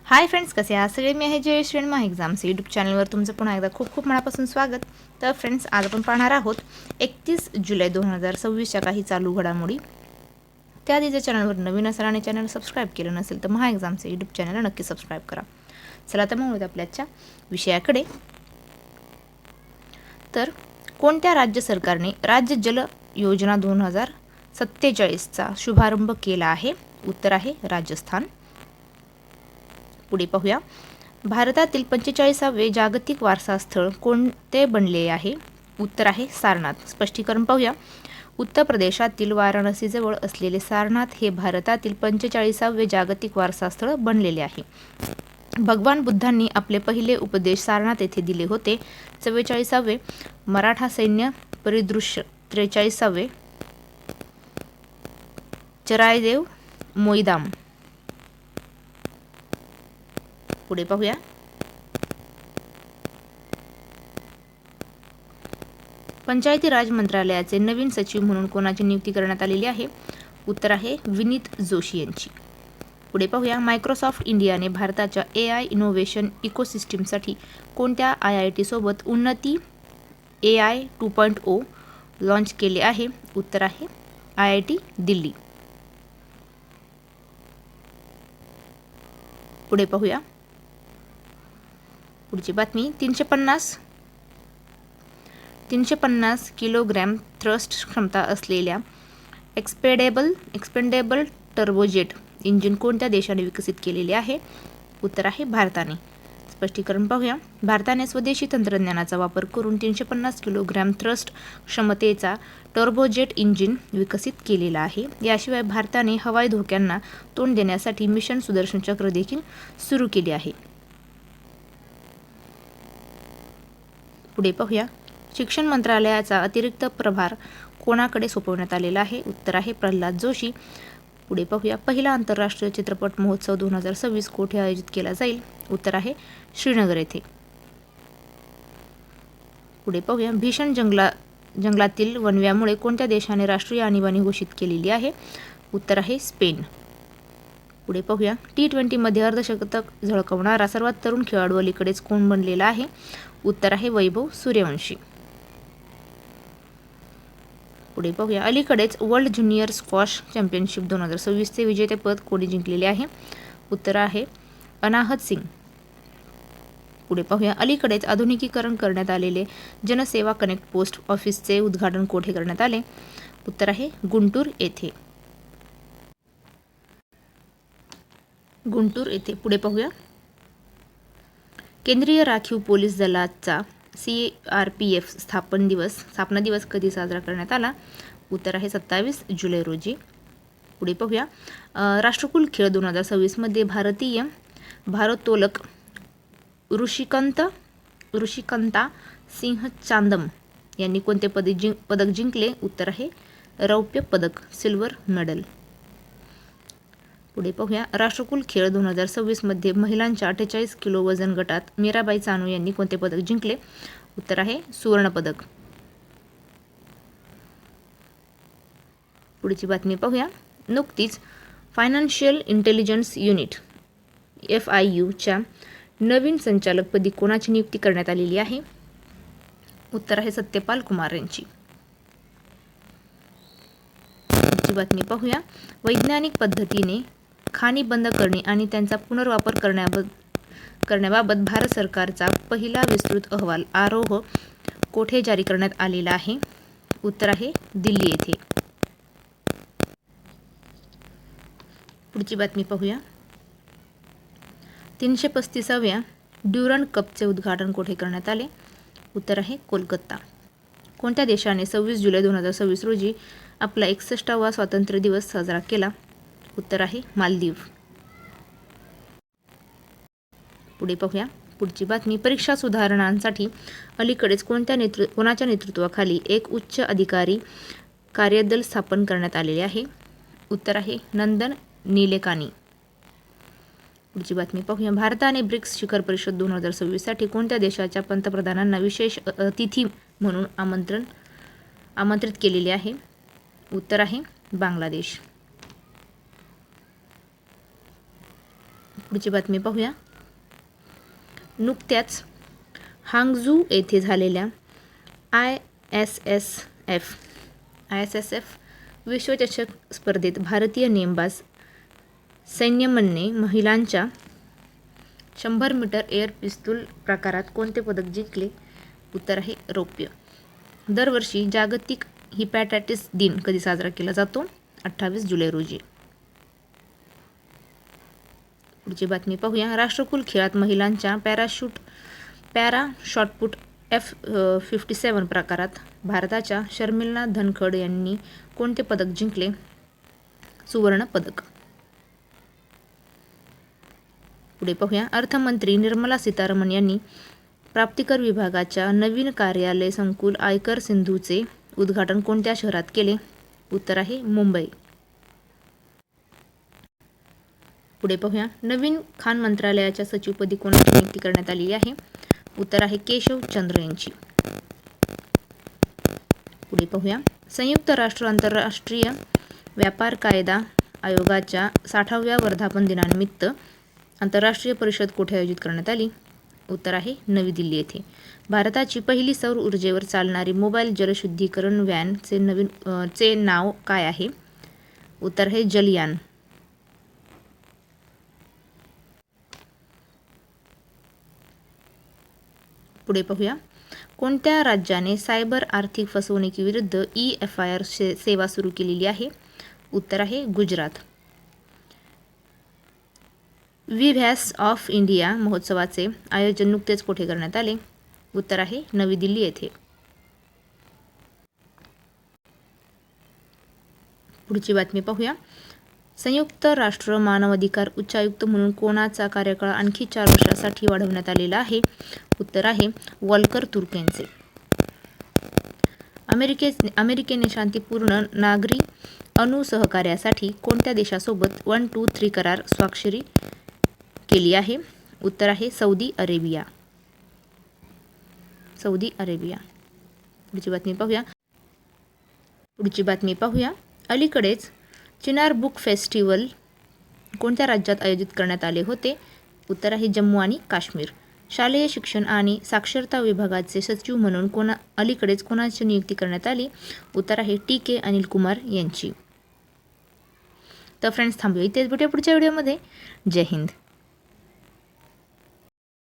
Hi friends, कसे आहात सगळे? मी आहे जयेश श्रेणमा एक्झाम्स यूट्यूब चॅनलवर तुमचं पुन्हा एकदा खूप खूप मनापासून स्वागत. तर फ्रेंड्स, आज आपण पाहणार आहोत 31 जुलै 2026च्या काही चालू घडामोडी. त्याआधी जर चॅनलवर नवीन असाल आणि चॅनल सबस्क्राईब केलं नसेल तर महा एक्झामचे यूट्यूब चॅनलला नक्की सबस्क्राईब करा. चला तर मग आपल्या आजच्या विषयाकडे. तर कोणत्या राज्य सरकारने राज्य जल योजना 2047चा शुभारंभ केला आहे? उत्तर आहे राजस्थान. पुढे पाहूया, भारतातील 45वे जागतिक वारसा स्थळ कोणते बनले आहे? उत्तर आहे सारनाथ. स्पष्टीकरण पाहूया, उत्तर प्रदेशातील वाराणसीजवळ असलेले सारनाथ हे भारतातील 45वे जागतिक वारसा स्थळ बनलेले आहे. भगवान बुद्धांनी आपले पहिले उपदेश सारनाथ येथे दिले होते. 44वे मराठा सैन्य परिदृश्य, 43वे चरायदेव मोईदाम. पुढे पाहूया, पंचायती राज मंत्रालयाचे नवीन सचिव म्हणून कोणाची नियुक्ती करण्यात आलेली आहे? उत्तर आहे विनीत जोशी यांची. पुढे पाहूया, मायक्रोसॉफ्ट इंडियाने भारताच्या AI इनोव्हेशन इकोसिस्टीमसाठी कोणत्या IIT सोबत उन्नती AI 2.0 लॉन्च केले आहे? उत्तर आहे IIT दिल्ली. पुढे पाहूया, पुढची बातमी, 350 किलोग्रॅम थ्रस्ट क्षमता असलेल्या एक्सपेंडेबल टर्बोजेट इंजिन कोणत्या देशाने विकसित केलेले आहे? उत्तर आहे भारताने. स्पष्टीकरण पाहूया, भारताने स्वदेशी तंत्रज्ञानाचा वापर करून 350 किलोग्रॅम थ्रस्ट क्षमतेचा टर्बोजेट इंजिन विकसित केलेला आहे. याशिवाय भारताने हवाई धोक्यांना तोंड देण्यासाठी मिशन सुदर्शन चक्र देखील सुरू केले आहे. पुढे पाहूया, शिक्षण मंत्रालयाचा अतिरिक्त प्रभार कोणाकडे सोपवण्यात आलेला आहे? उत्तर आहे प्रल्हाद जोशी. पुढे पाहूया, पहिला आंतरराष्ट्रीय चित्रपट महोत्सव 2026 कोठे आयोजित केला जाईल? उत्तर आहे श्रीनगर येथे. पुढे पाहूया, भीषण जंगलातील वणव्यामुळे कोणत्या देशाने राष्ट्रीय आणीबाणी घोषित केलेली आहे? उत्तर आहे स्पेन. पुढे पाहूया, T20 मध्ये अर्धशतक झळकवणारा सर्वात तरुण खेळाडू अलीकडेच कोण बनलेला आहे? उत्तर आहे वैभव सूर्यवंशी. पुढे पाहूया, अलीकडेच वर्ल्ड ज्युनियर स्क्वॉश चॅम्पियनशिप 2026चे विजेतेपद कोणी जिंकलेले आहे? उत्तर आहे अनाहत सिंग. पुढे पाहूया, अलीकडेच आधुनिकीकरण करण्यात आलेले जनसेवा कनेक्ट पोस्ट ऑफिसचे उद्घाटन कोठे करण्यात आले? उत्तर आहे गुंटूर येथे. पुढे पाहूया, केंद्रीय राखीव पोलीस दलाचा CRPF स्थापना दिवस कधी साजरा करण्यात आला? उत्तर आहे 27 जुलै रोजी. पुढे पाहूया, राष्ट्रकुल खेळ 2026 मध्ये भारतीय भारोत्तोलक ऋषिकंता सिंह चांदम यांनी कोणते पदक जिंकले? उत्तर आहे रौप्य पदक, सिल्वर मेडल. पुढे पाहूया, राष्ट्रकुल खेळ 2026 मध्ये महिलांच्या 48 किलो वजन गटात मीराबाई चानू यांनी कोणते पदक जिंकले? उत्तर आहे सुवर्ण पदक. पुढची बातमी पाहूया, नुकतीच फायनान्शियल इंटेलिजन्स युनिट FIU च्या नवीन संचालकपदी कोणाची नियुक्ती करण्यात आलेली आहे? उत्तर आहे सत्यपाल कुमार यांची. पुढची बातमी पाहूया, वैज्ञानिक पद्धतीने खाणी बंद करणे आणि त्यांचा पुनर्वापर करण्याबाबत भारत सरकारचा पहिला विस्तृत अहवाल आरोह कोठे जारी करण्यात आलेला आहे? उत्तर आहे दिल्ली येथे. पुढची बातमी पाहूया, 335व्या ड्युरंड कपचे उद्घाटन कोठे करण्यात आले? उत्तर आहे कोलकाता. कोणत्या देशाने 26 जुलै 2026 रोजी आपला 61वा स्वातंत्र्य दिवस साजरा केला? उत्तर आहे मालदीव. पुढे पाहूया, पुढची बातमी, परीक्षा सुधारणांसाठी अलीकडेच कोणाच्या नेतृत्वाखाली एक उच्च अधिकारी कार्यदल स्थापन करण्यात आलेले आहे? उत्तर आहे नंदन निलेकानी. पुढची बातमी पाहूया, भारताने ब्रिक्स शिखर परिषद 2026 साठी कोणत्या देशाच्या पंतप्रधानांना विशेष अतिथी म्हणून आमंत्रित केलेले आहे? उत्तर आहे बांगलादेश. पुढची बातमी पाहूया. नुकत्याच हांगझू येथे झालेल्या ISSF विश्वचषक स्पर्धेत भारतीय नेमबाज सैन्यमनने महिलांच्या 100 मीटर एअर पिस्तूल प्रकारात कोणते पदक जिंकले? उत्तर आहे रौप्य. दरवर्षी जागतिक हिपॅटायटिस दिन कधी साजरा केला जातो? 28 जुलै रोजी. पुढची बातमी पाहूया. राष्ट्रकुल खेळात महिलांच्या पॅरा शॉटपुट F57 प्रकारात भारताच्या शर्मिला धनखड यांनी कोणते पदक जिंकले? सुवर्ण पदक. पुढे पाहूया. अर्थमंत्री निर्मला सीतारामन यांनी प्राप्तिकर विभागाच्या नवीन कार्यालय संकुल आयकर सिंधूचे उद्घाटन कोणत्या शहरात केले? उत्तर आहे मुंबई. पुढे पाहूया. नवीन खाण मंत्रालयाच्या सचिवपदी कोणाची नियुक्ती करण्यात आलेली आहे? उत्तर आहे केशव चंद्र यांची. पुढे पाहूया. संयुक्त राष्ट्र आंतरराष्ट्रीय व्यापार कायदा आयोगाच्या 60व्या वर्धापन दिनानिमित्त आंतरराष्ट्रीय परिषद कुठे आयोजित करण्यात आली? उत्तर आहे नवी दिल्ली येथे. भारताची पहिली सौर ऊर्जेवर चालणारी मोबाईल जलशुद्धीकरण व्हॅनचे नाव काय आहे? उत्तर आहे जलयान. पुढे पाहूया. कोणत्या राज्याने सायबर आर्थिक फसवणुकीविरुद्ध EFIR सेवा सुरू केलेली आहे? उत्तर आहे गुजरात. विभ्यास ऑफ इंडिया महोत्सवाचे आयोजन नुकतेच कोठे करण्यात आले? उत्तर आहे नवी दिल्ली येथे. पुढची बातमी पाहूया. संयुक्त राष्ट्र मानवाधिकार उच्चायुक्त म्हणून कोणाचा कार्यकाळ आणखी 4 वर्षांसाठी वाढवण्यात आलेला आहे? उत्तर आहे वॉल्कर तुर्क यांचे. अमेरिकेने शांतीपूर्ण नागरी अणुसहकार्यासाठी कोणत्या देशासोबत 1-2-3 करार स्वाक्षरी केली आहे? उत्तर आहे सौदी अरेबिया. पुढची बातमी पाहूया. अलीकडेच चिनार बुक फेस्टिवल कोणत्या राज्यात आयोजित करण्यात आले होते? उत्तर आहे जम्मू आणि काश्मीर. शालेय शिक्षण आणि साक्षरता विभागाचे सचिव म्हणून अलीकडेच कोणाची नियुक्ती करण्यात आली? उत्तर आहे TK अनिल कुमार यांची. तर फ्रेंड्स, थांबूया इथेच. भेटूया पुढच्या व्हिडिओमध्ये. जय हिंद.